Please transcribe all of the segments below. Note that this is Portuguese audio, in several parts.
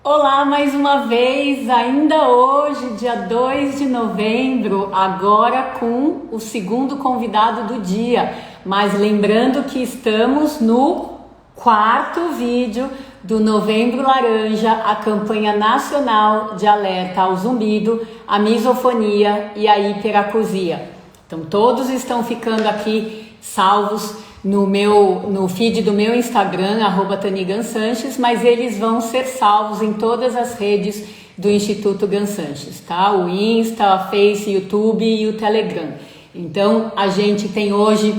Olá, mais uma vez, ainda hoje, dia 2 de novembro, agora com o segundo convidado do dia. Mas lembrando que estamos no quarto vídeo do Novembro Laranja, a campanha nacional de alerta ao zumbido, à misofonia e à hiperacusia. Então todos estão ficando aqui salvos no feed do meu Instagram, @TaniGanSanches, mas eles vão ser salvos em todas as redes do Instituto Gansanches, tá? O Insta, a Face, YouTube e o Telegram. Então a gente tem hoje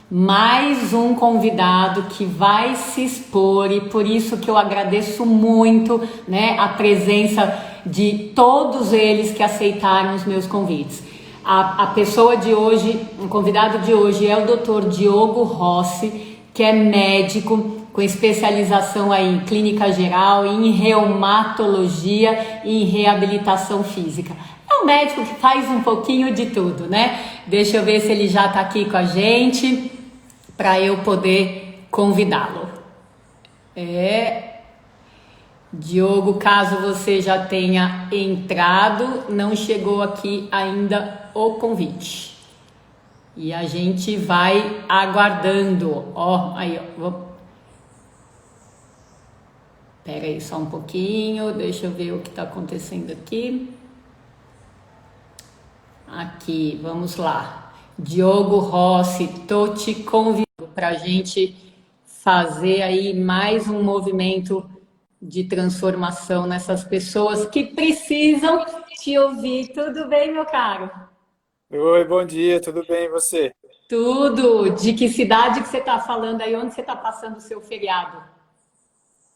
mais um convidado que vai se expor e por isso que eu agradeço muito, né, a presença de todos eles que aceitaram os meus convites. A pessoa de hoje, o convidado de hoje é o Dr. Diogo Rossi, que é médico com especialização aí em clínica geral, em reumatologia e em reabilitação física. É um médico que faz um pouquinho de tudo, né? Deixa eu ver se ele já está aqui com a gente para eu poder convidá-lo. Diogo, caso você já tenha entrado, não chegou aqui ainda o convite. E a gente vai aguardando. Ó, aí, ó. Pera aí só um pouquinho, deixa eu ver o que está acontecendo aqui. Aqui, vamos lá. Diogo Rossi, tô te convidando para a gente fazer aí mais um movimento de transformação nessas pessoas que precisam te ouvir. Tudo bem, meu caro? Oi, bom dia, tudo bem e você? Tudo. De que cidade que você está falando aí? Onde você está passando o seu feriado?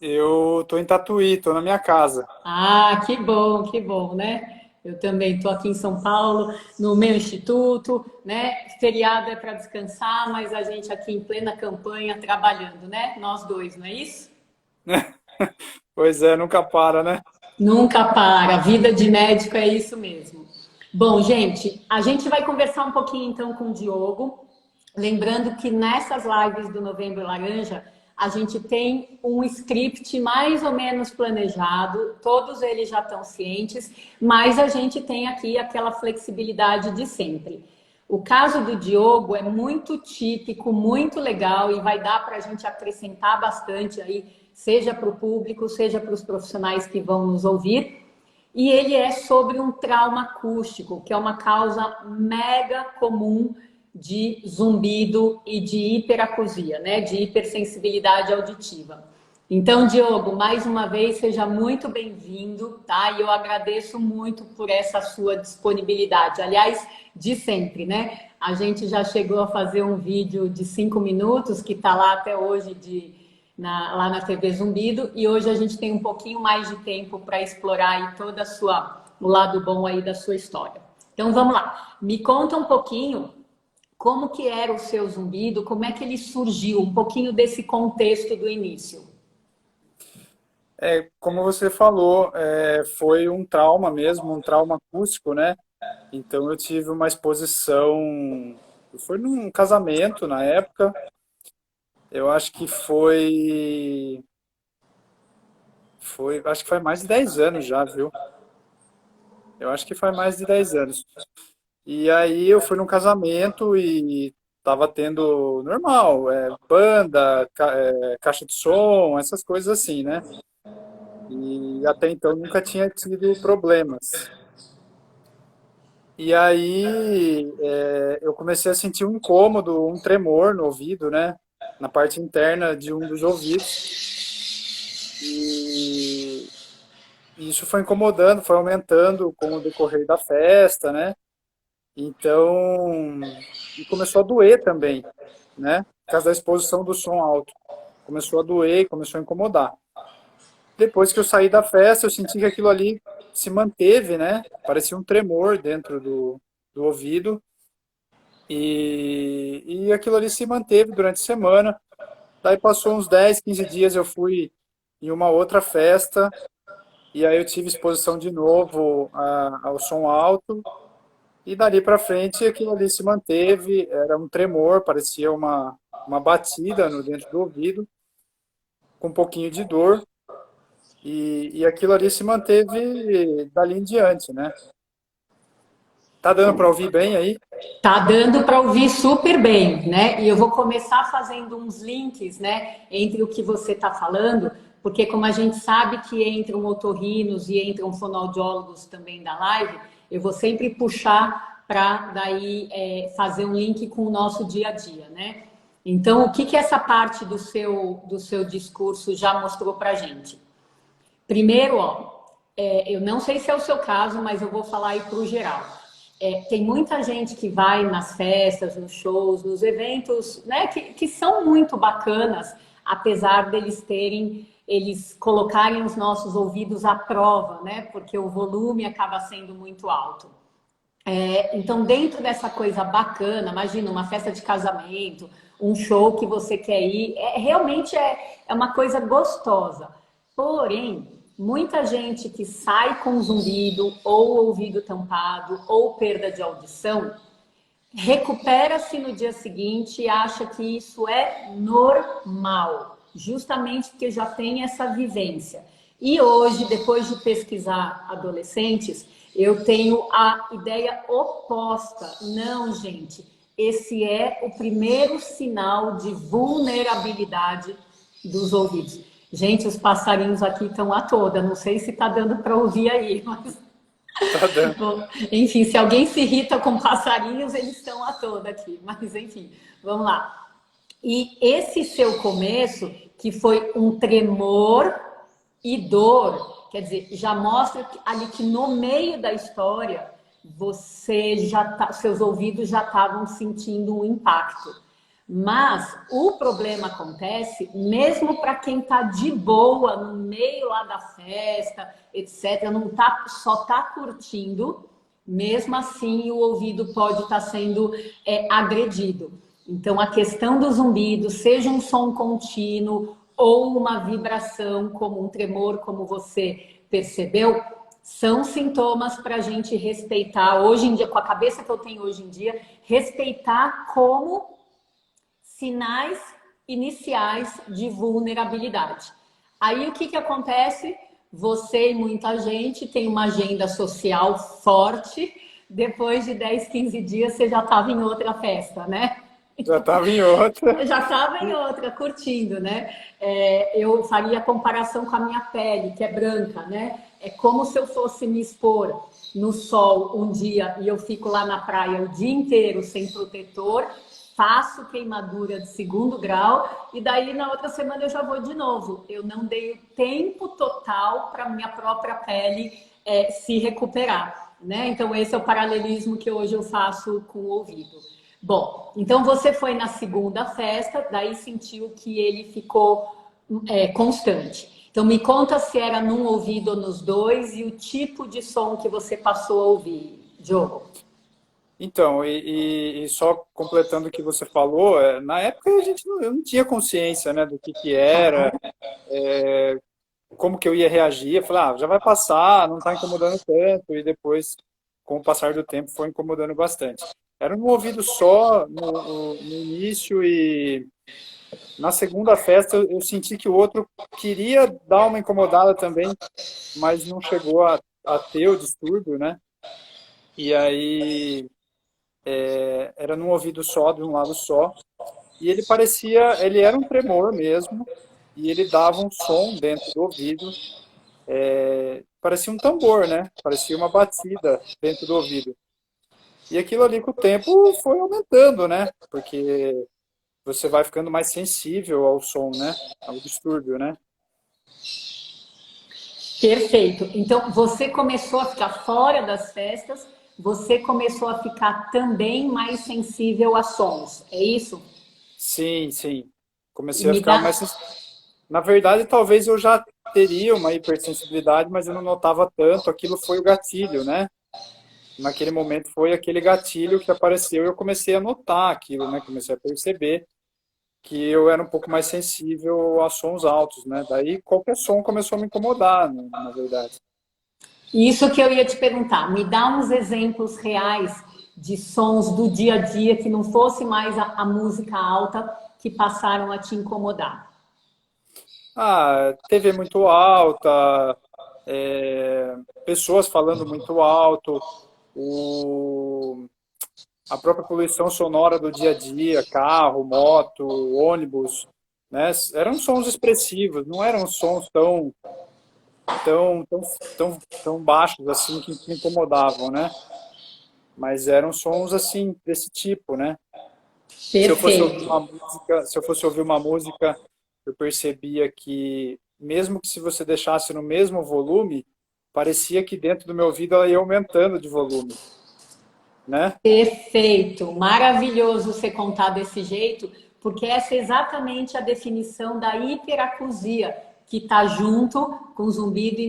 Eu tô em Tatuí, tô na minha casa. Ah, que bom, né? Eu também estou aqui em São Paulo, no meu instituto, né? Feriado é para descansar, mas a gente aqui em plena campanha trabalhando, né? Nós dois, não é isso? Pois é, nunca para, né? Nunca para, a vida de médico é isso mesmo. Bom, gente, a gente vai conversar um pouquinho então com o Diogo, lembrando que nessas lives do Novembro Laranja, a gente tem um script mais ou menos planejado, todos eles já estão cientes, mas a gente tem aqui aquela flexibilidade de sempre. O caso do Diogo é muito típico, muito legal e vai dar para a gente acrescentar bastante aí, seja para o público, seja para os profissionais que vão nos ouvir. E ele é sobre um trauma acústico, que é uma causa mega comum de zumbido e de hiperacusia, né? De hipersensibilidade auditiva. Então, Diogo, mais uma vez, seja muito bem-vindo, tá? E eu agradeço muito por essa sua disponibilidade. Aliás, de sempre, né? A gente já chegou a fazer um vídeo de 5 minutos, que está lá até hoje lá na TV Zumbido, e hoje a gente tem um pouquinho mais de tempo para explorar aí o lado bom aí da sua história. Então vamos lá, me conta um pouquinho como que era o seu zumbido, como é que ele surgiu, um pouquinho desse contexto do início. Como você falou, foi um trauma mesmo, um trauma acústico, né? Então eu tive uma exposição, foi num casamento na época, eu acho que acho que faz mais de 10 anos já, viu? Eu acho que faz mais de 10 anos. E aí eu fui num casamento e tava tendo normal, banda, caixa de som, essas coisas assim, né? E até então nunca tinha tido problemas. E aí eu comecei a sentir um incômodo, um tremor no ouvido, né? Na parte interna de um dos ouvidos. E isso foi incomodando, foi aumentando com o decorrer da festa, né? Então, e começou a doer também, né? Por causa da exposição do som alto. Começou a doer, começou a incomodar. Depois que eu saí da festa, eu senti que aquilo ali se manteve, né? Parecia um tremor dentro do ouvido. E aquilo ali se manteve durante a semana. Daí passou uns 10, 15 dias, eu fui em uma outra festa. E aí eu tive exposição de novo ao som alto. E dali para frente aquilo ali se manteve. Era um tremor, parecia uma batida no dentro do ouvido, com um pouquinho de dor. E aquilo ali se manteve dali em diante, né? Tá dando para ouvir bem aí? Tá dando para ouvir super bem, né? E eu vou começar fazendo uns links, né, entre o que você está falando, porque como a gente sabe que entram otorrinos e entram fonoaudiólogos também da live, eu vou sempre puxar para daí fazer um link com o nosso dia a dia, né? Então, o que que essa parte do seu discurso já mostrou para a gente? Primeiro, ó, eu não sei se é o seu caso, mas eu vou falar aí para o geral. Tem muita gente que vai nas festas, nos shows, nos eventos, né, que são muito bacanas, apesar eles colocarem os nossos ouvidos à prova, né, porque o volume acaba sendo muito alto. Então, dentro dessa coisa bacana, imagina uma festa de casamento, um show que você quer ir, realmente é uma coisa gostosa. Porém, muita gente que sai com zumbido, ou ouvido tampado, ou perda de audição, recupera-se no dia seguinte e acha que isso é normal, justamente porque já tem essa vivência. E hoje, depois de pesquisar adolescentes, eu tenho a ideia oposta. Não, gente, esse é o primeiro sinal de vulnerabilidade dos ouvidos. Gente, os passarinhos aqui estão a toda. Não sei se está dando para ouvir aí, mas Tá dando. bom, enfim, se alguém se irrita com passarinhos, eles estão a toda aqui. Mas, enfim, vamos lá. E esse seu começo, que foi um tremor e dor, quer dizer, já mostra ali que no meio da história, seus ouvidos já estavam sentindo um impacto. Mas o problema acontece mesmo para quem está de boa no meio lá da festa, etc. Não tá, só está curtindo, mesmo assim o ouvido pode estar sendo agredido. Então a questão do zumbido, seja um som contínuo ou uma vibração, como um tremor, como você percebeu, são sintomas para a gente respeitar hoje em dia, com a cabeça que eu tenho hoje em dia, respeitar como sinais iniciais de vulnerabilidade. Aí o que que acontece? Você e muita gente tem uma agenda social forte, depois de 10, 15 dias você já estava em outra festa, né? Já estava em outra. Já estava em outra, curtindo, né? Eu faria comparação com a minha pele, que é branca, né? É como se eu fosse me expor no sol um dia e eu fico lá na praia o dia inteiro sem protetor, faço queimadura de 2º grau e daí na outra semana eu já vou de novo. Eu não dei o tempo total para minha própria pele se recuperar, né? Então esse é o paralelismo que hoje eu faço com o ouvido. Bom, então você foi na segunda festa, daí sentiu que ele ficou constante. Então me conta se era num ouvido ou nos dois e o tipo de som que você passou a ouvir, Diogo. Então, e só completando o que você falou, na época eu não tinha consciência, né, do que era, como que eu ia reagir. Eu falei, já vai passar, não está incomodando tanto. E depois, com o passar do tempo, foi incomodando bastante. Era um ouvido só no início e na segunda festa eu senti que o outro queria dar uma incomodada também, mas não chegou a ter o distúrbio, né? E aí era num ouvido só, de um lado só. E ele era um tremor mesmo, e ele dava um som dentro do ouvido, parecia um tambor, né? Parecia uma batida dentro do ouvido. E aquilo ali com o tempo foi aumentando, né? Porque você vai ficando mais sensível ao som, né? Ao distúrbio, né? Perfeito. Então, você começou a ficar fora das festas, você começou a ficar também mais sensível a sons, é isso? Sim, sim. E Comecei a me ficar dá. mais sensível. Na verdade, talvez eu já teria uma hipersensibilidade, mas eu não notava tanto. Aquilo foi o gatilho, né? Naquele momento foi aquele gatilho que apareceu e eu comecei a notar aquilo, né? Comecei a perceber que eu era um pouco mais sensível a sons altos, né? Daí qualquer som começou a me incomodar, né, na verdade. Isso que eu ia te perguntar, me dá uns exemplos reais de sons do dia a dia que não fosse mais a música alta que passaram a te incomodar. TV muito alta, pessoas falando muito alto, o, a própria poluição sonora do dia a dia, carro, moto, ônibus, né? Eram sons expressivos, não eram sons tão, tão, tão baixos assim que incomodavam, né? Mas eram sons assim desse tipo, né? Se eu fosse ouvir Perfeito. uma música, se eu fosse ouvir uma música, eu percebia que mesmo que se você deixasse no mesmo volume, parecia que dentro do meu ouvido ela ia aumentando de volume, né? Perfeito, maravilhoso você contar desse jeito, porque essa é exatamente a definição da hiperacusia, que está junto com o zumbido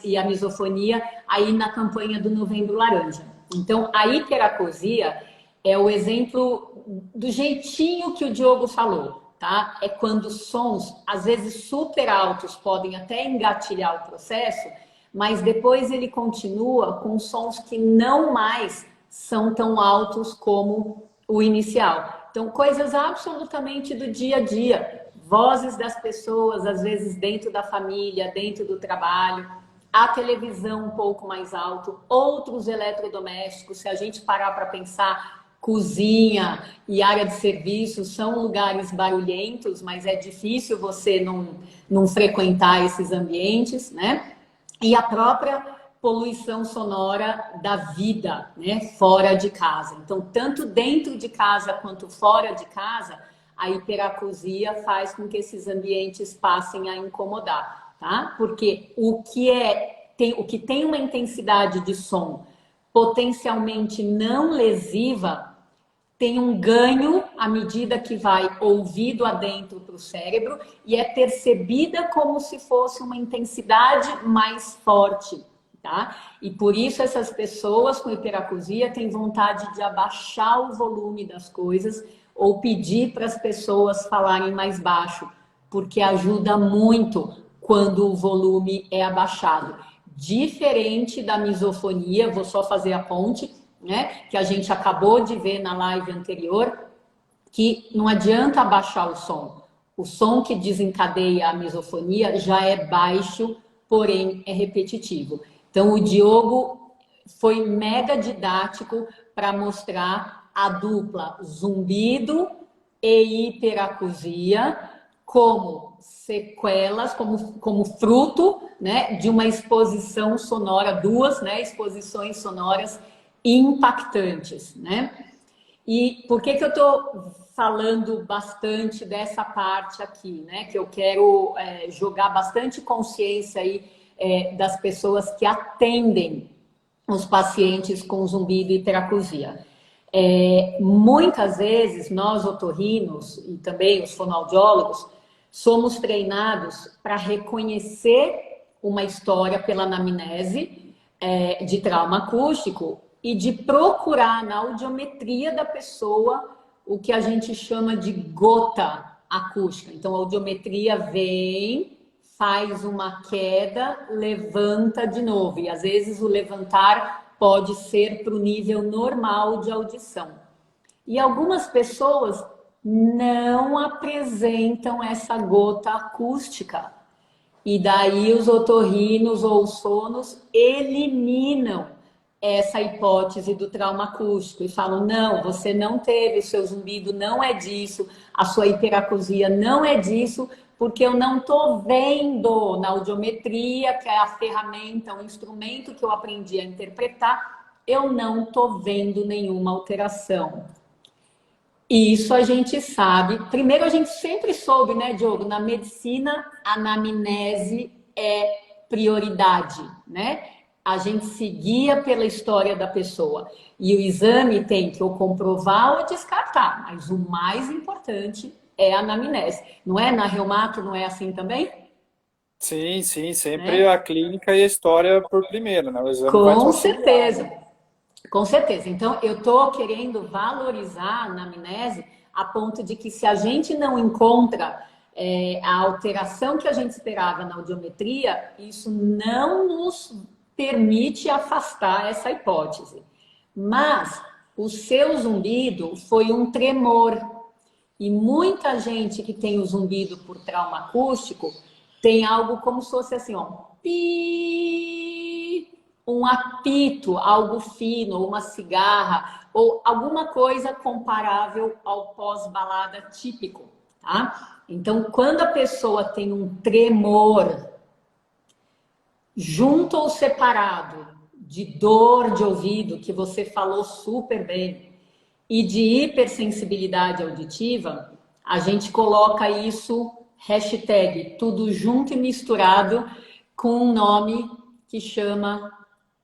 e a misofonia aí na campanha do Novembro Laranja. Então, a hiperacusia é o exemplo do jeitinho que o Diogo falou, tá? É quando sons, às vezes super altos, podem até engatilhar o processo, mas depois ele continua com sons que não mais são tão altos como o inicial. Então, coisas absolutamente do dia a dia, vozes das pessoas, às vezes dentro da família, dentro do trabalho, a televisão um pouco mais alto, outros eletrodomésticos, se a gente parar para pensar, cozinha e área de serviço são lugares barulhentos, mas é difícil você não frequentar esses ambientes, né? E a própria poluição sonora da vida, né, fora de casa. Então, tanto dentro de casa quanto fora de casa, a hiperacusia faz com que esses ambientes passem a incomodar, tá? Porque o que tem uma intensidade de som potencialmente não lesiva tem um ganho à medida que vai ouvido adentro para o cérebro e é percebida como se fosse uma intensidade mais forte, tá? E por isso essas pessoas com hiperacusia têm vontade de abaixar o volume das coisas ou pedir para as pessoas falarem mais baixo, porque ajuda muito quando o volume é abaixado. Diferente da misofonia, vou só fazer a ponte, né, que a gente acabou de ver na live anterior, que não adianta abaixar o som. O som que desencadeia a misofonia já é baixo, porém é repetitivo. Então, o Diogo foi mega didático para mostrar a dupla zumbido e hiperacusia como sequelas, como fruto, né, de uma exposição sonora, duas, né, exposições sonoras impactantes, né? E por que eu estou falando bastante dessa parte aqui, né? Que eu quero jogar bastante consciência aí das pessoas que atendem os pacientes com zumbido e hiperacusia. Muitas vezes nós otorrinos e também os fonoaudiólogos somos treinados para reconhecer uma história pela anamnese de trauma acústico e de procurar na audiometria da pessoa o que a gente chama de gota acústica. Então, a audiometria vem, faz uma queda, levanta de novo. E às vezes o levantar pode ser para o nível normal de audição. E algumas pessoas não apresentam essa gota acústica. E daí os otorrinos ou os sonos eliminam essa hipótese do trauma acústico e falam: não, você não teve, seu zumbido não é disso, a sua hiperacusia não é disso, porque eu não estou vendo na audiometria, que é a ferramenta, o instrumento que eu aprendi a interpretar, eu não estou vendo nenhuma alteração. Isso a gente sabe. Primeiro, a gente sempre soube, né, Diogo? Na medicina, a anamnese é prioridade, né? A gente seguia pela história da pessoa. E o exame tem que ou comprovar ou descartar. Mas o mais importante é a anamnese. Não é? Na reumato não é assim também? Sim, sim, sempre Né? a clínica e a história por primeiro, né? O exame vai te Com auxiliar, né? certeza. Com certeza. Então, eu estou querendo valorizar a anamnese a ponto de que se a gente não encontra a alteração que a gente esperava na audiometria, isso não nos permite afastar essa hipótese. Mas o seu zumbido foi um tremor. E muita gente que tem o zumbido por trauma acústico tem algo como se fosse assim, ó, pi, um apito, algo fino, uma cigarra, ou alguma coisa comparável ao pós-balada típico, tá? Então, quando a pessoa tem um tremor junto ou separado de dor de ouvido, que você falou super bem, e de hipersensibilidade auditiva, a gente coloca isso, hashtag, tudo junto e misturado, com um nome que chama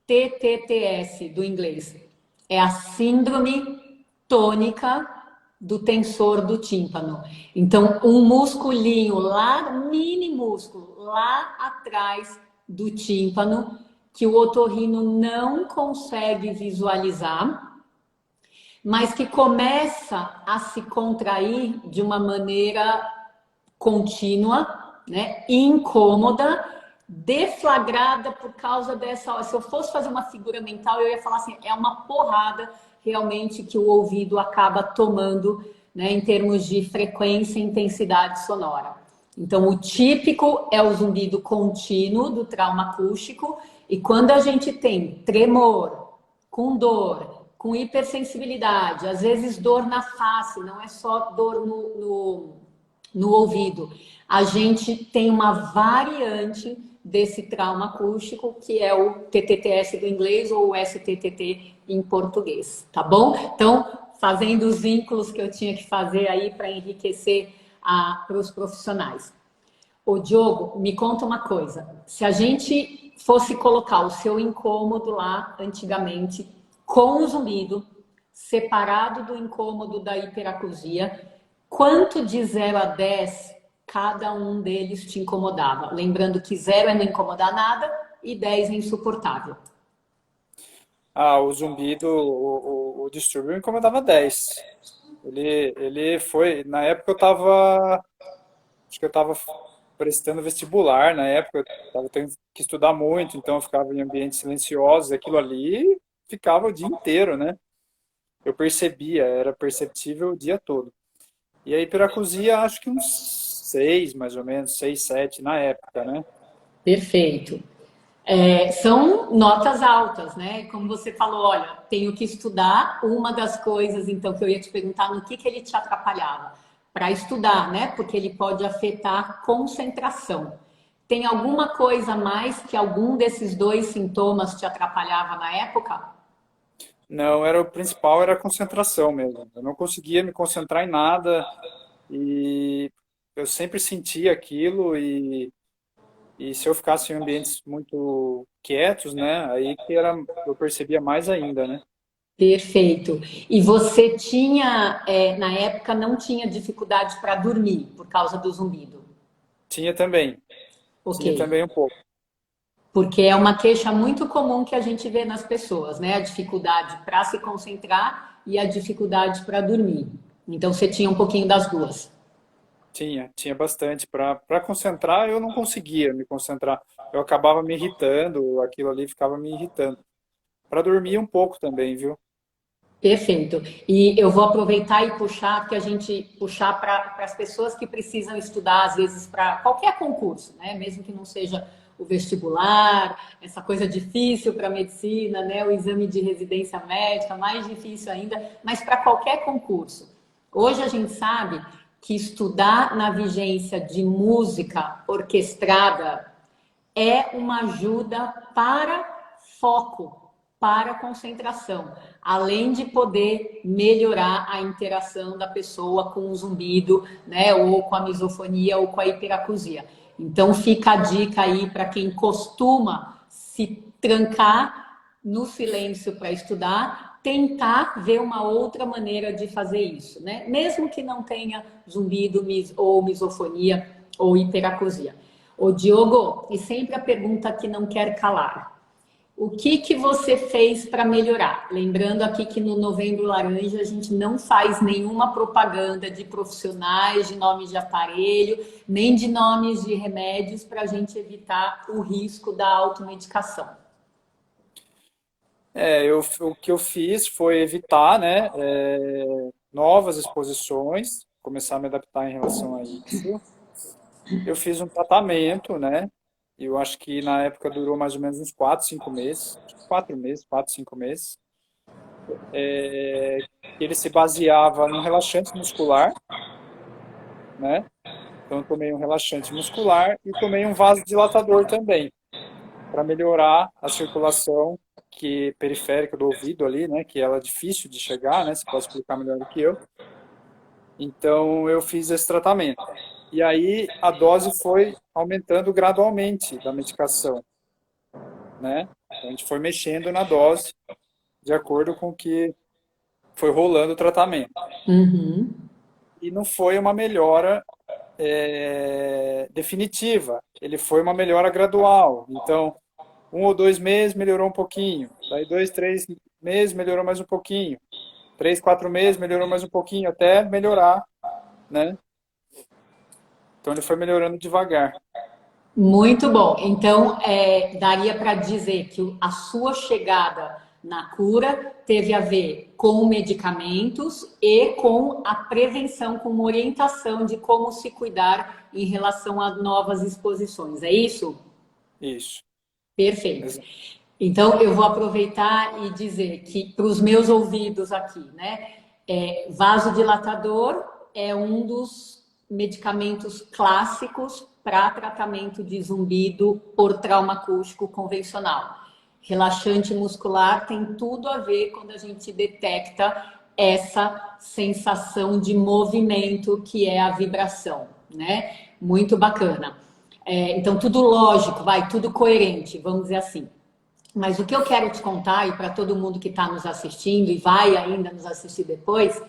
TTTS, do inglês. É a síndrome tônica do tensor do tímpano. Então, um musculinho lá, mini músculo, lá atrás do tímpano, que o otorrino não consegue visualizar, mas que começa a se contrair de uma maneira contínua, né, incômoda, deflagrada por causa dessa. Se eu fosse fazer uma figura mental, eu ia falar assim: é uma porrada realmente que o ouvido acaba tomando, né, em termos de frequência e intensidade sonora. Então, o típico é o zumbido contínuo do trauma acústico, e quando a gente tem tremor, com dor, com hipersensibilidade, às vezes dor na face, não é só dor no ouvido. A gente tem uma variante desse trauma acústico, que é o TTTS do inglês ou o STTT em português, tá bom? Então, fazendo os vínculos que eu tinha que fazer aí para enriquecer para os profissionais. Ô, Diogo, me conta uma coisa. Se a gente fosse colocar o seu incômodo lá, antigamente, com o zumbido, separado do incômodo da hiperacusia, quanto de 0 a 10 cada um deles te incomodava? Lembrando que 0 é não incomodar nada e 10 é insuportável. Ah, o zumbido, o distúrbio me incomodava 10. Ele foi, na época eu estava, acho que eu estava prestando vestibular, na época eu estava tendo que estudar muito, então eu ficava em ambientes silenciosos, aquilo ali ficava o dia inteiro, né? Eu percebia, era perceptível o dia todo. E a hiperacusia, acho que uns 6, mais ou menos, 6, 7 na época, né? Perfeito. São notas altas, né? Como você falou, olha, tenho que estudar. Uma das coisas, então, que eu ia te perguntar, no que ele te atrapalhava? Para estudar, né? Porque ele pode afetar a concentração. Tem alguma coisa a mais que algum desses dois sintomas te atrapalhava na época? Não, era o principal, era a concentração mesmo. Eu não conseguia me concentrar em nada e eu sempre sentia aquilo e se eu ficasse em ambientes muito quietos, né, aí que era, eu percebia mais ainda, né? Perfeito. E você tinha, na época, não tinha dificuldade para dormir por causa do zumbido? Tinha também, Ok. tinha também um pouco. Porque é uma queixa muito comum que a gente vê nas pessoas, né? A dificuldade para se concentrar e a dificuldade para dormir. Então você tinha um pouquinho das duas. Tinha bastante. Para concentrar, eu não conseguia me concentrar. Eu acabava me irritando, aquilo ali ficava me irritando. Para dormir um pouco também, viu? Perfeito. E eu vou aproveitar e puxar, que a gente puxar para as pessoas que precisam estudar, às vezes, para qualquer concurso, né? Mesmo que não seja o vestibular, essa coisa difícil para medicina, né? O exame de residência médica, mais difícil ainda, mas para qualquer concurso. Hoje a gente sabe que estudar na vigência de música orquestrada é uma ajuda para foco, para concentração, além de poder melhorar a interação da pessoa com o zumbido, né, ou com a misofonia ou com a hiperacusia. Então fica a dica aí para quem costuma se trancar no silêncio para estudar, tentar ver uma outra maneira de fazer isso, né? Mesmo que não tenha zumbido ou misofonia ou hiperacusia. Ô Diogo, e sempre a pergunta que não quer calar. O que você fez para melhorar? Lembrando aqui que no Novembro Laranja a gente não faz nenhuma propaganda de profissionais, de nomes de aparelho, nem de nomes de remédios para a gente evitar o risco da automedicação. O que eu fiz foi evitar, né, novas exposições, começar a me adaptar em relação a isso. eu fiz um tratamento, né? Eu acho que na época durou mais ou menos uns 4, 5 meses. 4 meses, 4, 5 meses. Ele se baseava num relaxante muscular, né? Então eu tomei um relaxante muscular e tomei um vasodilatador também, para melhorar a circulação periférica do ouvido ali, né? Que ela é difícil de chegar, né? Você pode explicar melhor do que eu. Então eu fiz esse tratamento. E aí a dose foi aumentando gradualmente da medicação, né? Então, a gente foi mexendo na dose de acordo com o que foi rolando o tratamento. Uhum. E não foi uma melhora definitiva. Ele foi uma melhora gradual. Então, 1 ou 2 meses melhorou um pouquinho. Daí 2, 3 meses melhorou mais um pouquinho. 3, 4 meses melhorou mais um pouquinho, até melhorar, né? Então ele foi melhorando devagar. Muito bom. Então, daria para dizer que a sua chegada na cura teve a ver com medicamentos e com a prevenção, com uma orientação de como se cuidar em relação a novas exposições. É isso? Isso. Perfeito. Exato. Então, eu vou aproveitar e dizer que, para os meus ouvidos aqui, né, vasodilatador é um dos medicamentos clássicos para tratamento de zumbido por trauma acústico convencional. Relaxante muscular tem tudo a ver quando a gente detecta essa sensação de movimento que é a vibração, né? Muito bacana. Então, tudo lógico, vai, tudo coerente, vamos dizer assim. Mas o que eu quero te contar, e para todo mundo que está nos assistindo e vai ainda nos assistir depois,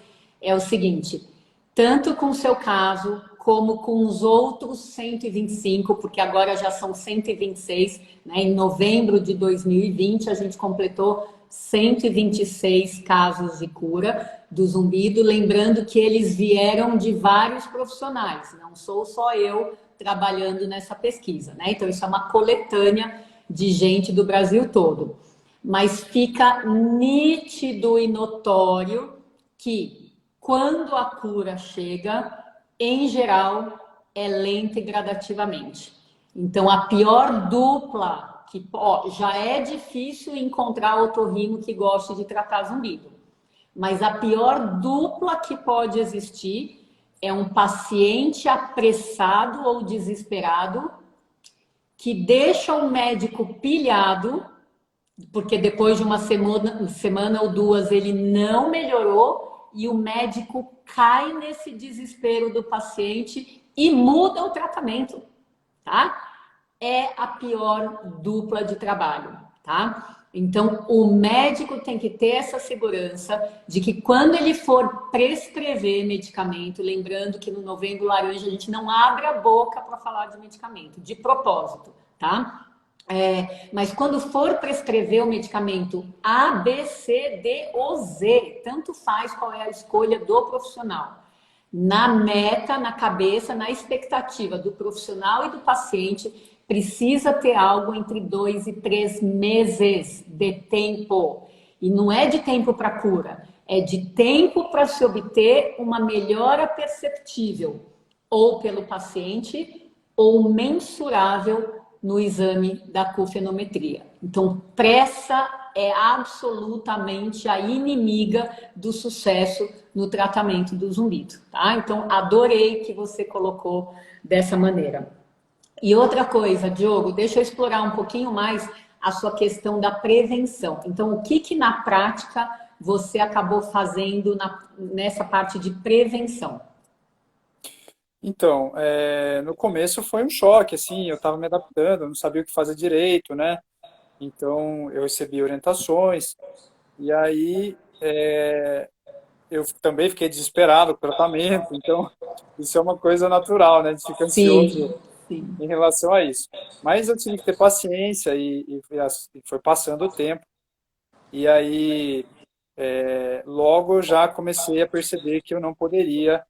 é o seguinte: tanto com o seu caso, como com os outros 125, porque agora já são 126, né? Em novembro de 2020, a gente completou 126 casos de cura do zumbido, lembrando que eles vieram de vários profissionais, não sou só eu trabalhando nessa pesquisa, né? Então, isso é uma coletânea de gente do Brasil todo. Mas fica nítido e notório que quando a cura chega, em geral, é lenta e gradativamente. Então, a pior dupla, que já é difícil encontrar otorrino que goste de tratar zumbido, mas a pior dupla que pode existir é um paciente apressado ou desesperado que deixa o médico pilhado, porque depois de uma semana ou duas ele não melhorou e o médico cai nesse desespero do paciente e muda o tratamento, tá? É a pior dupla de trabalho, tá? Então, o médico tem que ter essa segurança de que quando ele for prescrever medicamento, lembrando que no Novembro Laranja a gente não abre a boca para falar de medicamento, de propósito, tá? Mas quando for prescrever o medicamento A, B, C, D ou Z, tanto faz qual é a escolha do profissional. Na meta, na cabeça, na expectativa do profissional e do paciente, precisa ter algo entre 2 e 3 meses de tempo. E não é de tempo para cura, é de tempo para se obter uma melhora perceptível, ou pelo paciente, ou mensurável no exame da cofenometria. Então, pressa é absolutamente a inimiga do sucesso no tratamento do zumbido, tá? Então, adorei que você colocou dessa maneira. E outra coisa, Diogo, deixa eu explorar um pouquinho mais a sua questão da prevenção. Então, o que na prática você acabou fazendo nessa parte de prevenção? Então, no começo foi um choque, assim, eu estava me adaptando, não sabia o que fazer direito, né? Então, eu recebi orientações, e aí eu também fiquei desesperado com o tratamento, então, isso é uma coisa natural, né? A gente fica Sim, ansioso sim. em relação a isso. Mas eu tive que ter paciência e foi passando o tempo. E aí, logo já comecei a perceber que eu não poderia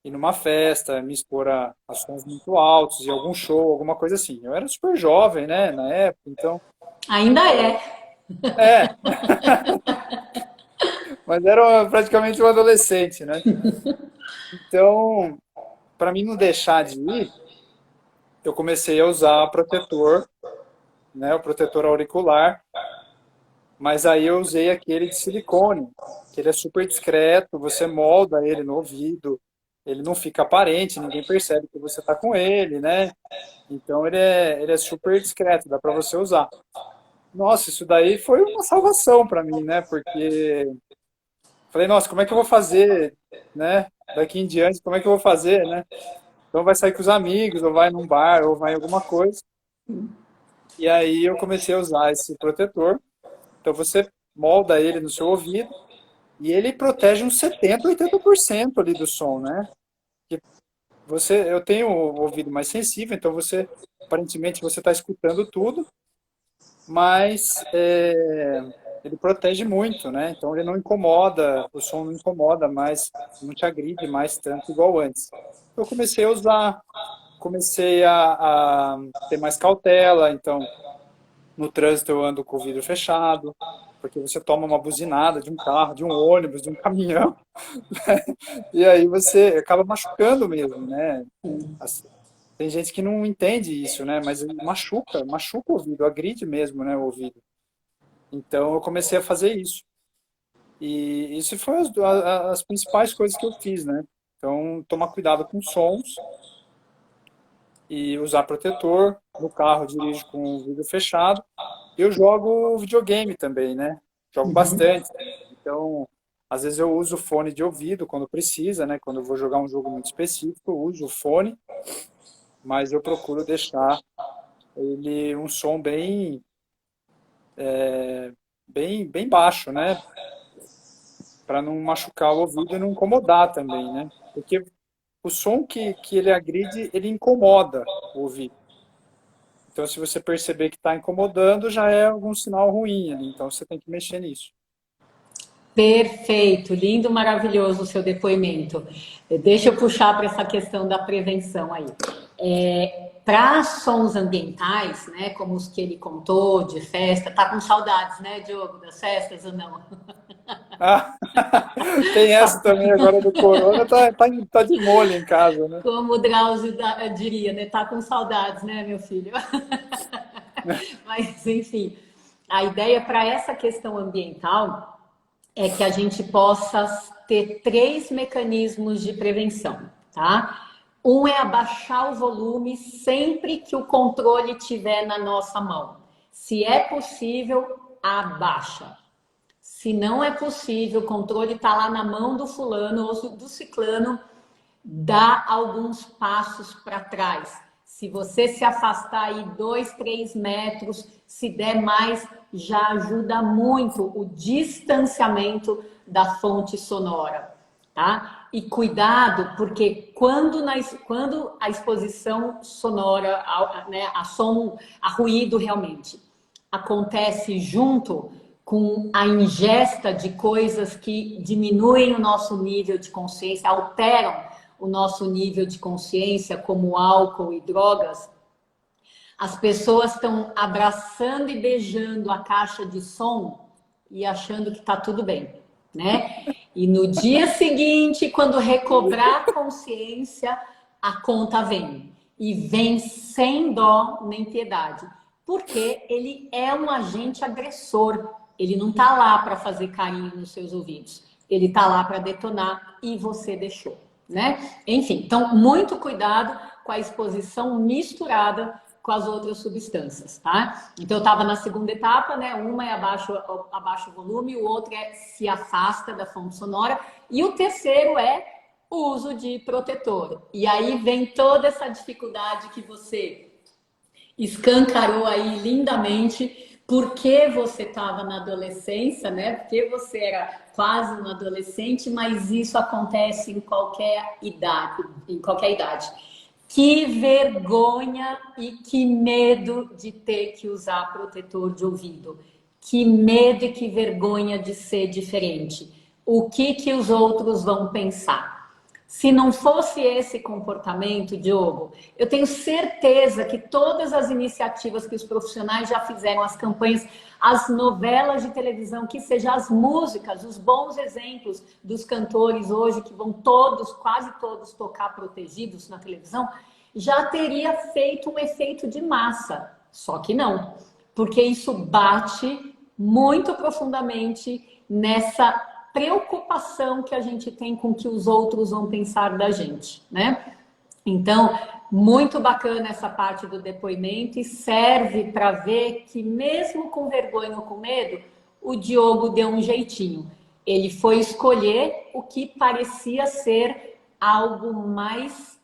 ir numa festa, me expor a sons muito altos, e algum show, alguma coisa assim. Eu era super jovem, né, na época, então, Ainda é. é, mas era praticamente um adolescente, né? Então, para mim não deixar de ir, eu comecei a usar protetor, né, o protetor auricular, mas aí eu usei aquele de silicone, que ele é super discreto, você molda ele no ouvido, ele não fica aparente, ninguém percebe que você está com ele, né? Então ele é super discreto, dá para você usar. Nossa, isso daí foi uma salvação para mim, né? Porque falei, nossa, como é que eu vou fazer, né? Daqui em diante, como é que eu vou fazer, né? Então vai sair com os amigos, ou vai num bar, ou vai em alguma coisa. E aí eu comecei a usar esse protetor. Então você molda ele no seu ouvido e ele protege uns 70, 80% ali do som, né? Que eu tenho o ouvido mais sensível, então aparentemente você está escutando tudo, mas ele protege muito, né? Então ele não incomoda, o som não incomoda mais, não te agride mais tanto igual antes. Eu comecei a usar, comecei a ter mais cautela, então no trânsito eu ando com o vidro fechado, porque você toma uma buzinada de um carro, de um ônibus, de um caminhão, e aí você acaba machucando mesmo, né? Assim, tem gente que não entende isso, né? Mas machuca o ouvido, agride mesmo, né, o ouvido. Então eu comecei a fazer isso. E isso foi as principais coisas que eu fiz, né? Então, tomar cuidado com sons e usar protetor. No carro, eu dirijo com o vidro fechado. Eu jogo videogame também, né? Jogo bastante. Então, às vezes eu uso fone de ouvido quando precisa, né? Quando eu vou jogar um jogo muito específico, eu uso o fone, mas eu procuro deixar ele um som bem baixo, né? Para não machucar o ouvido e não incomodar também, né? Porque o som que ele agride, ele incomoda o ouvido. Então, se você perceber que está incomodando, já é algum sinal ruim ali. Então, você tem que mexer nisso. Perfeito, lindo, maravilhoso o seu depoimento. Deixa eu puxar para essa questão da prevenção aí. Para sons ambientais, né, como os que ele contou de festa, tá com saudades, né, Diogo, das festas ou não? Ah, tem essa também agora do corona, tá de molho em casa, né? Como o Drauzio diria, né, tá com saudades, né, meu filho? Mas, enfim, a ideia para essa questão ambiental é que a gente possa ter três mecanismos de prevenção, tá? Um é abaixar o volume sempre que o controle estiver na nossa mão. Se é possível, abaixa. Se não é possível, o controle está lá na mão do fulano ou do ciclano, dá alguns passos para trás. Se você se afastar aí 2, 3 metros, se der mais, já ajuda muito o distanciamento da fonte sonora, tá? E cuidado, porque quando a exposição sonora, né, a ruído realmente acontece junto com a ingesta de coisas que diminuem o nosso nível de consciência, alteram o nosso nível de consciência, como álcool e drogas, as pessoas estão abraçando e beijando a caixa de som e achando que está tudo bem, né? E no dia seguinte, quando recobrar a consciência, a conta vem. E vem sem dó nem piedade. Porque ele é um agente agressor. Ele não está lá para fazer carinho nos seus ouvidos. Ele está lá para detonar e você deixou, né? Enfim, então, muito cuidado com a exposição misturada com as outras substâncias, tá? Então, eu estava na segunda etapa, né? Uma é abaixa o volume, o outro é se afasta da fonte sonora, e o terceiro é o uso de protetor. E aí vem toda essa dificuldade que você escancarou aí lindamente, porque você estava na adolescência, né? Porque você era quase um adolescente, mas isso acontece em qualquer idade, em qualquer idade. Que vergonha e que medo de ter que usar protetor de ouvido. Que medo e que vergonha de ser diferente. O que os outros vão pensar? Se não fosse esse comportamento, Diogo, eu tenho certeza que todas as iniciativas que os profissionais já fizeram, as campanhas, as novelas de televisão, que seja as músicas, os bons exemplos dos cantores hoje, que vão todos, quase todos, tocar protegidos na televisão, já teria feito um efeito de massa. Só que não, porque isso bate muito profundamente nessa preocupação que a gente tem com o que os outros vão pensar da gente, né? Então, muito bacana essa parte do depoimento e serve para ver que mesmo com vergonha ou com medo, o Diogo deu um jeitinho. Ele foi escolher o que parecia ser algo mais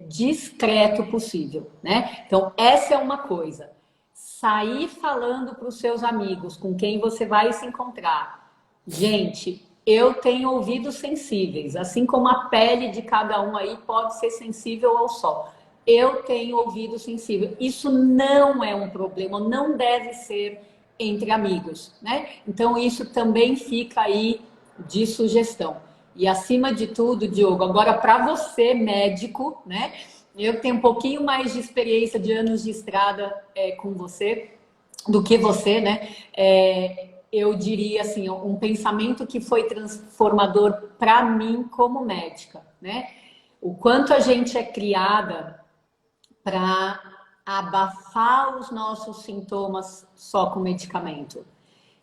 discreto possível, né? Então, essa é uma coisa. Sair falando para os seus amigos com quem você vai se encontrar. Gente, eu tenho ouvidos sensíveis, assim como a pele de cada um aí pode ser sensível ao sol. Eu tenho ouvido sensível. Isso não é um problema, não deve ser entre amigos, né? Então, isso também fica aí de sugestão. E acima de tudo, Diogo, agora para você, médico, né? Eu tenho um pouquinho mais de experiência de anos de estrada com você, do que você, né? Eu diria assim, um pensamento que foi transformador para mim como médica, né? O quanto a gente é criada para abafar os nossos sintomas só com medicamento,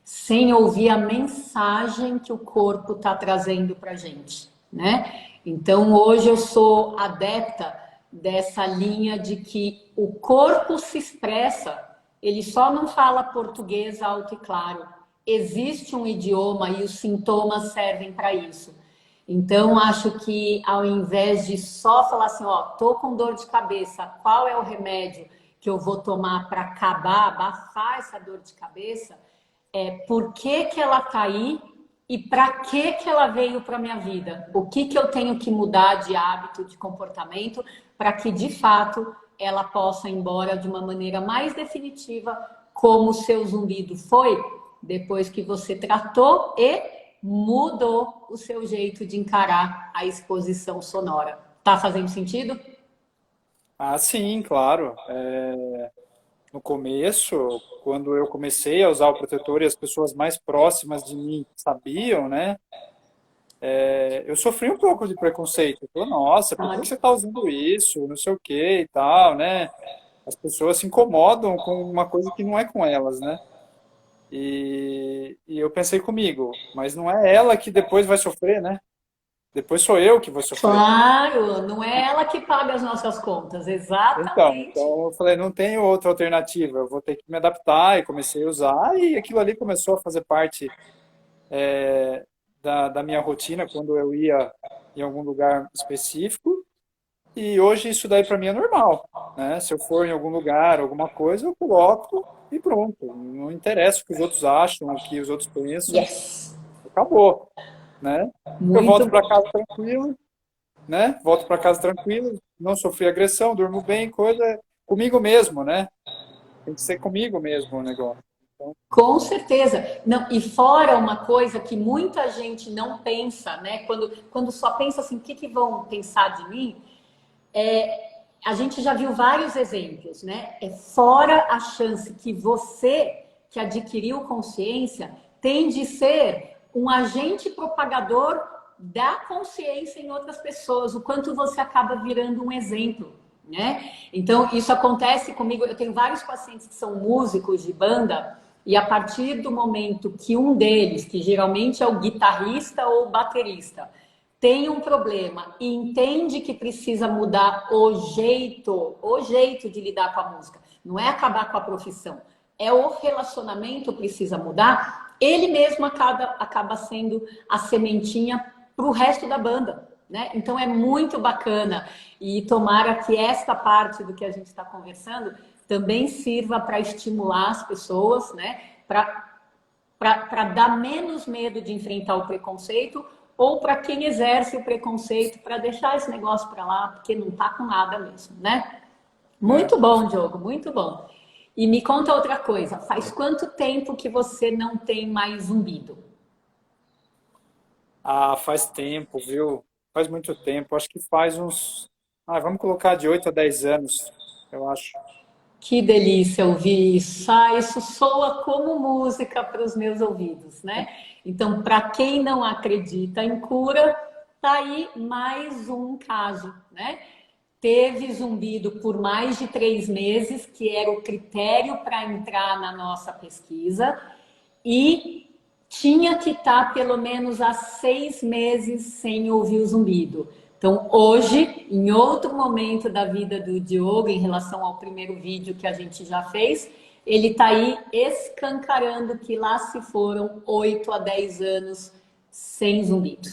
sem ouvir a mensagem que o corpo está trazendo para a gente, né? Então, hoje eu sou adepta dessa linha de que o corpo se expressa, ele só não fala português alto e claro. Existe um idioma e os sintomas servem para isso. Então, acho que ao invés de só falar assim, ó, tô com dor de cabeça, qual é o remédio que eu vou tomar para acabar, abafar essa dor de cabeça? Por que que ela tá aí e para que que ela veio para minha vida? O que que eu tenho que mudar de hábito, de comportamento, para que de fato ela possa ir embora de uma maneira mais definitiva, como o seu zumbido foi, depois que você tratou e mudou o seu jeito de encarar a exposição sonora. Tá fazendo sentido? Ah, sim, claro. No começo, quando eu comecei a usar o protetor e as pessoas mais próximas de mim sabiam, né? Eu sofri um pouco de preconceito. Eu falei, nossa, por que Claro. você está usando isso? Não sei o que e tal, né? As pessoas se incomodam com uma coisa que não é com elas, né? E eu pensei comigo, mas não é ela que depois vai sofrer, né? Depois sou eu que vou sofrer. Claro, não é ela que paga as nossas contas, Então exatamente. eu falei, não tenho outra alternativa, eu vou ter que me adaptar e comecei a usar e aquilo ali começou a fazer parte da minha rotina quando eu ia em algum lugar específico e hoje isso daí para mim é normal, né? Se eu for em algum lugar, alguma coisa, eu coloco e pronto. Não interessa o que os outros acham, o que os outros pensam, Yes. acabou, né? Eu Muito volto para bom. casa tranquilo, né? Volto para casa tranquilo, não sofri agressão, durmo bem, coisa comigo mesmo, né? Tem que ser comigo mesmo o negócio. Então, Com certeza. Não, e fora uma coisa que muita gente não pensa, né? Quando só pensa assim, o que vão pensar de mim? A gente já viu vários exemplos, né? Fora a chance que você, que adquiriu consciência, tem de ser um agente propagador da consciência em outras pessoas, o quanto você acaba virando um exemplo, né? Então, isso acontece comigo. Eu tenho vários pacientes que são músicos de banda, e a partir do momento que um deles, que geralmente é o guitarrista ou o baterista, tem um problema e entende que precisa mudar o jeito de lidar com a música, não é acabar com a profissão, é o relacionamento precisa mudar, ele mesmo acaba sendo a sementinha para o resto da banda, né? Então é muito bacana e tomara que esta parte do que a gente está conversando também sirva para estimular as pessoas, né? Para dar menos medo de enfrentar o preconceito ou para quem exerce o preconceito para deixar esse negócio para lá, porque não tá com nada mesmo, né? é. Muito bom, Diogo, muito bom. E me conta outra coisa, faz quanto tempo que você não tem mais zumbido? Ah, faz tempo, viu? faz muito tempo. Acho que faz uns... vamos colocar de 8 a 10 anos, eu acho. Que delícia ouvir isso. Isso soa como música para os meus ouvidos, né? Então, para quem não acredita em cura, tá aí mais um caso, né? Teve zumbido por mais de 3 meses, que era o critério para entrar na nossa pesquisa, e tinha que estar pelo menos há 6 meses sem ouvir o zumbido. Então, hoje, em outro momento da vida do Diogo, em relação ao primeiro vídeo que a gente já fez, ele está aí escancarando que lá se foram 8 a 10 anos sem zumbido.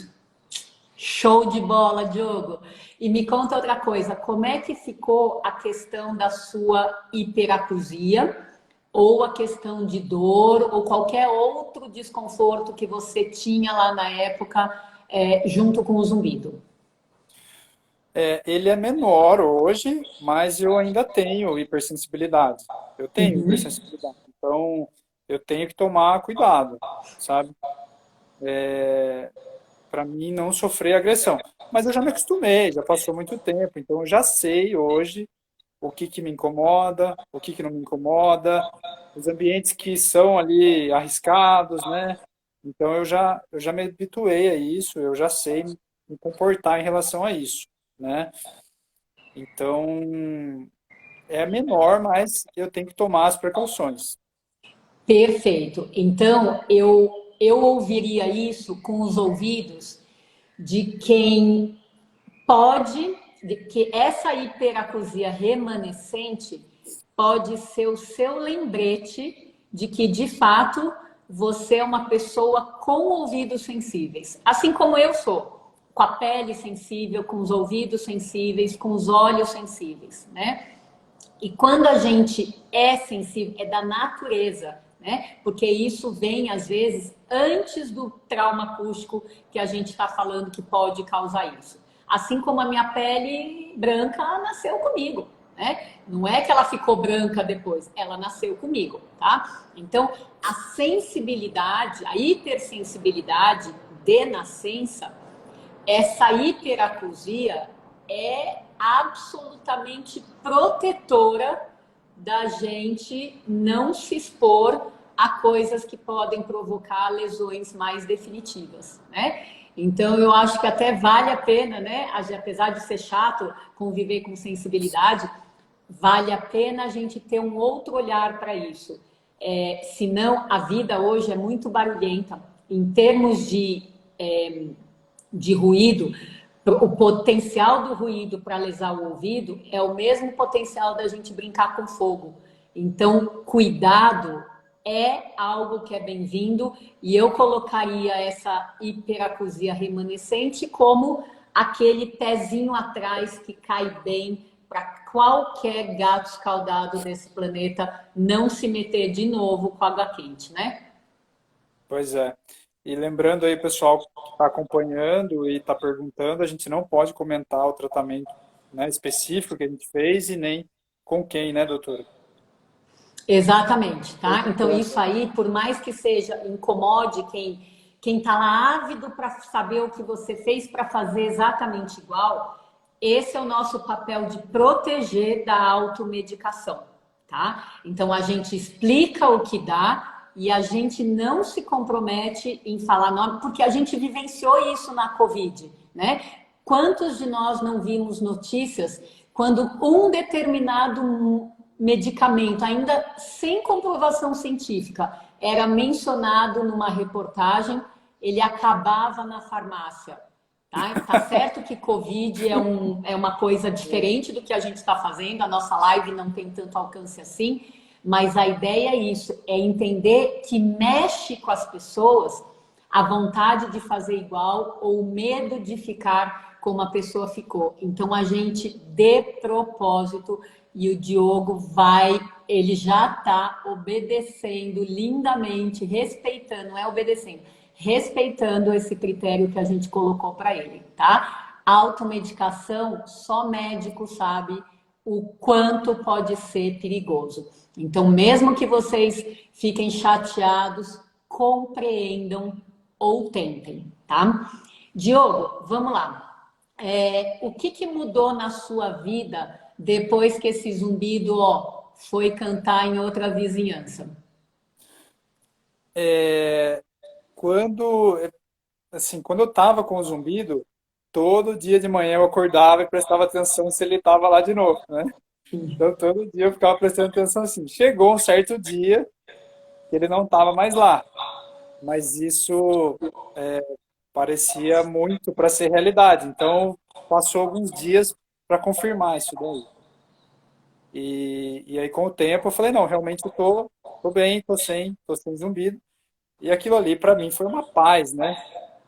Show de bola, Diogo. E me conta outra coisa, como é que ficou a questão da sua hiperacusia, ou a questão de dor, ou qualquer outro desconforto que você tinha lá na época, junto com o zumbido? Ele é menor hoje, mas eu ainda tenho hipersensibilidade. Eu tenho hipersensibilidade. Então, eu tenho que tomar cuidado, sabe? Para mim não sofrer agressão. Mas eu já me acostumei, já passou muito tempo, então eu já sei hoje o que que me incomoda, o que que não me incomoda, os ambientes que são ali arriscados, né? Então eu já me habituei a isso, eu já sei me comportar em relação a isso, né? Então é menor, mas eu tenho que tomar as precauções. Perfeito. Então, eu ouviria isso com os ouvidos de quem pode, de que essa hiperacusia remanescente pode ser o seu lembrete de que, de fato, você é uma pessoa com ouvidos sensíveis. Assim como eu sou, com a pele sensível, com os ouvidos sensíveis, com os olhos sensíveis, né? E quando a gente é sensível, é da natureza, né? Porque isso vem, às vezes, antes do trauma acústico que a gente está falando que pode causar isso. Assim como a minha pele branca nasceu comigo, né? Não é que ela ficou branca depois, ela nasceu comigo, tá? Então, a sensibilidade, a hipersensibilidade de nascença, essa hiperacusia é absolutamente protetora da gente não se expor a coisas que podem provocar lesões mais definitivas, né? Então, eu acho que até vale a pena, né? Apesar de ser chato conviver com sensibilidade, vale a pena a gente ter um outro olhar para isso. Senão, a vida hoje é muito barulhenta. Em termos de ruído, o potencial do ruído para lesar o ouvido é o mesmo potencial da gente brincar com fogo. Então, cuidado é algo que é bem-vindo, e eu colocaria essa hiperacusia remanescente como aquele pezinho atrás que cai bem para qualquer gato escaldado desse planeta não se meter de novo com água quente, né? Pois é. E lembrando aí, pessoal que está acompanhando e está perguntando, a gente não pode comentar o tratamento, né, específico que a gente fez e nem com quem, né, doutora? Exatamente, tá? Então isso aí, por mais que seja incomode quem tá lá ávido para saber o que você fez para fazer exatamente igual, esse é o nosso papel de proteger da automedicação, tá? Então a gente explica o que dá e a gente não se compromete em falar nome, porque a gente vivenciou isso na Covid, né? Quantos de nós não vimos notícias quando um determinado medicamento, ainda sem comprovação científica, era mencionado numa reportagem, ele acabava na farmácia. Tá certo que Covid é uma coisa diferente do que a gente está fazendo, a nossa live não tem tanto alcance assim, mas a ideia é isso, é entender que mexe com as pessoas a vontade de fazer igual ou o medo de ficar como a pessoa ficou. Então a gente, de propósito, e o Diogo ele já está obedecendo lindamente, respeitando, não é obedecendo, respeitando esse critério que a gente colocou para ele, tá? Automedicação, só médico sabe o quanto pode ser perigoso. Então, mesmo que vocês fiquem chateados, compreendam ou tentem, tá? Diogo, vamos lá. O que mudou na sua vida depois que esse zumbido, ó, foi cantar em outra vizinhança? É, quando, assim, quando eu tava com o zumbido, todo dia de manhã eu acordava e prestava atenção se ele estava lá de novo, né? Então todo dia eu ficava prestando atenção assim. Chegou um certo dia que ele não estava mais lá, mas isso parecia muito para ser realidade. Então passou alguns dias para confirmar isso daí. E aí com o tempo eu falei, não, realmente eu tô bem, tô sem zumbido. E aquilo ali para mim foi uma paz, né?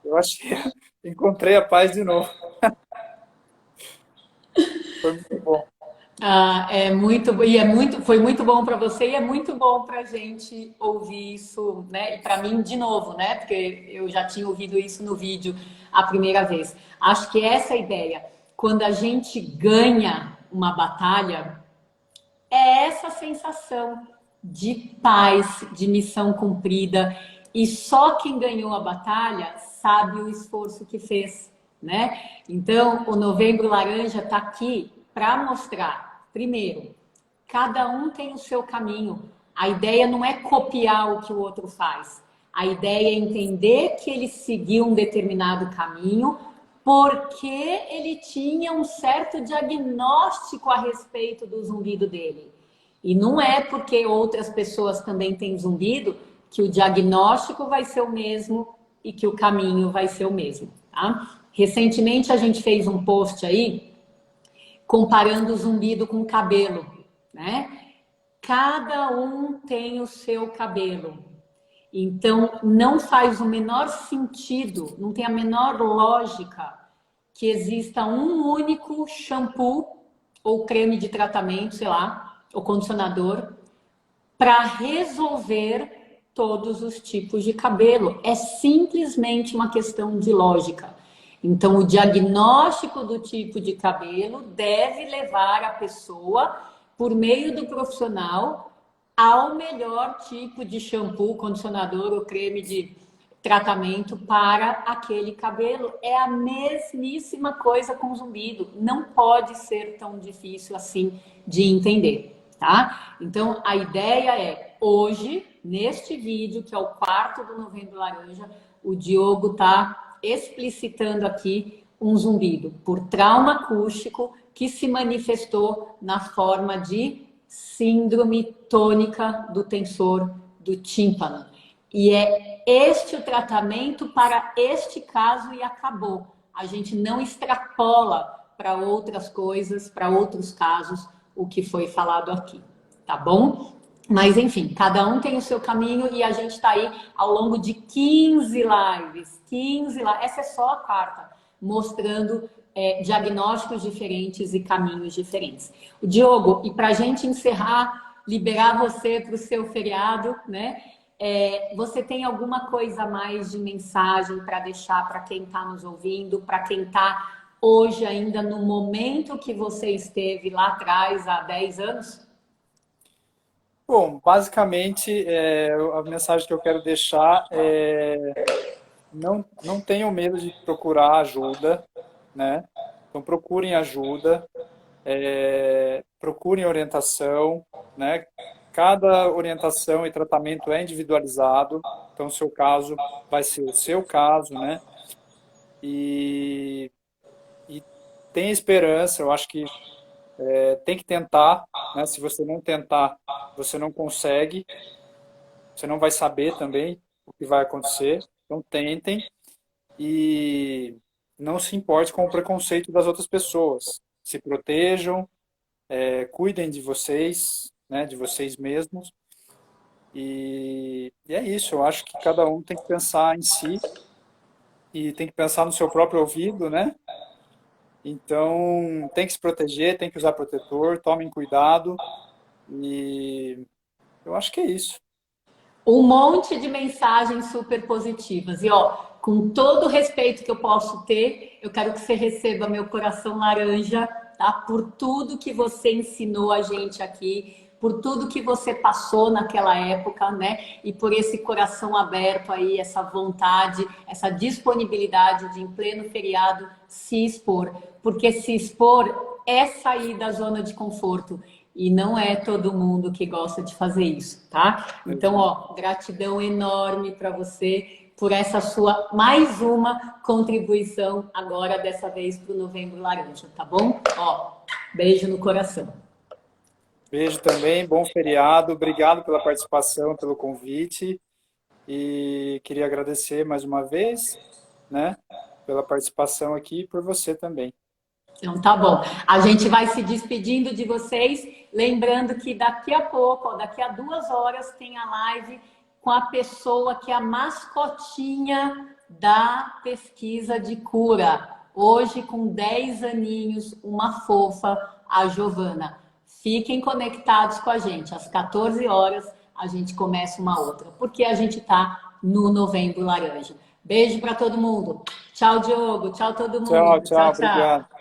Eu achei, encontrei a paz de novo. Foi muito bom. Ah, foi muito bom para você e é muito bom para a gente ouvir isso, né? E para mim de novo, né? Porque eu já tinha ouvido isso no vídeo a primeira vez. Acho que essa é a ideia. Quando a gente ganha uma batalha, é essa sensação de paz, de missão cumprida. E só quem ganhou a batalha sabe o esforço que fez, né? Então, o Novembro Laranja está aqui para mostrar, primeiro, cada um tem o seu caminho. A ideia não é copiar o que o outro faz. A ideia é entender que ele seguiu um determinado caminho porque ele tinha um certo diagnóstico a respeito do zumbido dele. E não é porque outras pessoas também têm zumbido que o diagnóstico vai ser o mesmo e que o caminho vai ser o mesmo, tá? Recentemente a gente fez um post aí comparando o zumbido com o cabelo, né? Cada um tem o seu cabelo. Então, não faz o menor sentido, não tem a menor lógica que exista um único shampoo ou creme de tratamento, sei lá, ou condicionador, para resolver todos os tipos de cabelo. É simplesmente uma questão de lógica. Então, o diagnóstico do tipo de cabelo deve levar a pessoa, por meio do profissional, ao melhor tipo de shampoo, condicionador ou creme de tratamento para aquele cabelo. É a mesmíssima coisa com zumbido. Não pode ser tão difícil assim de entender, tá? Então, a ideia é, hoje, neste vídeo, que é o quarto do Novembro Laranja, o Diogo tá explicitando aqui um zumbido por trauma acústico que se manifestou na forma de síndrome tônica do tensor do tímpano. E é este o tratamento para este caso e acabou. A gente não extrapola para outras coisas, para outros casos, o que foi falado aqui, tá bom? Mas enfim, cada um tem o seu caminho e a gente está aí ao longo de 15 lives. 15 lives, essa é só a quarta, mostrando diagnósticos diferentes e caminhos diferentes. O Diogo, e para a gente encerrar, liberar você para o seu feriado, né? Você tem alguma coisa a mais de mensagem para deixar para quem está nos ouvindo, para quem está hoje ainda no momento que você esteve lá atrás, há 10 anos? Bom, basicamente, a mensagem que eu quero deixar é não tenham medo de procurar ajuda, né? Então procurem ajuda, procurem orientação, né? Cada orientação e tratamento é individualizado, então o seu caso vai ser o seu caso, né? E, e tem esperança, eu acho que tem que tentar, né? Se você não tentar, você não consegue, você não vai saber também o que vai acontecer. Então tentem e não se importe com o preconceito das outras pessoas. Se protejam, cuidem de vocês, né, de vocês mesmos. E é isso, eu acho que cada um tem que pensar em si e tem que pensar no seu próprio ouvido, né? Então, tem que se proteger, tem que usar protetor, tomem cuidado e eu acho que é isso. Um monte de mensagens super positivas. E ó, com todo o respeito que eu posso ter, eu quero que você receba meu coração laranja, tá? Por tudo que você ensinou a gente aqui, por tudo que você passou naquela época, né? E por esse coração aberto aí, essa vontade, essa disponibilidade de, em pleno feriado, se expor, porque se expor é sair da zona de conforto e não é todo mundo que gosta de fazer isso, tá? Então, ó, gratidão enorme para você por essa sua mais uma contribuição agora dessa vez para o Novembro Laranja, tá bom? Ó, beijo no coração. Beijo também, bom feriado, obrigado pela participação, pelo convite e queria agradecer mais uma vez, né, pela participação aqui e por você também. Então, tá bom. A gente vai se despedindo de vocês, lembrando que daqui a pouco, ó, daqui a 2 horas, tem a live com a pessoa que é a mascotinha da pesquisa de cura. Hoje, com 10 aninhos, uma fofa, a Giovana. Fiquem conectados com a gente. Às 14 horas, a gente começa uma outra, porque a gente tá no Novembro Laranja. Beijo para todo mundo. Tchau, Diogo. Tchau, todo Tchau, mundo. tchau, Tchau, tchau. obrigado.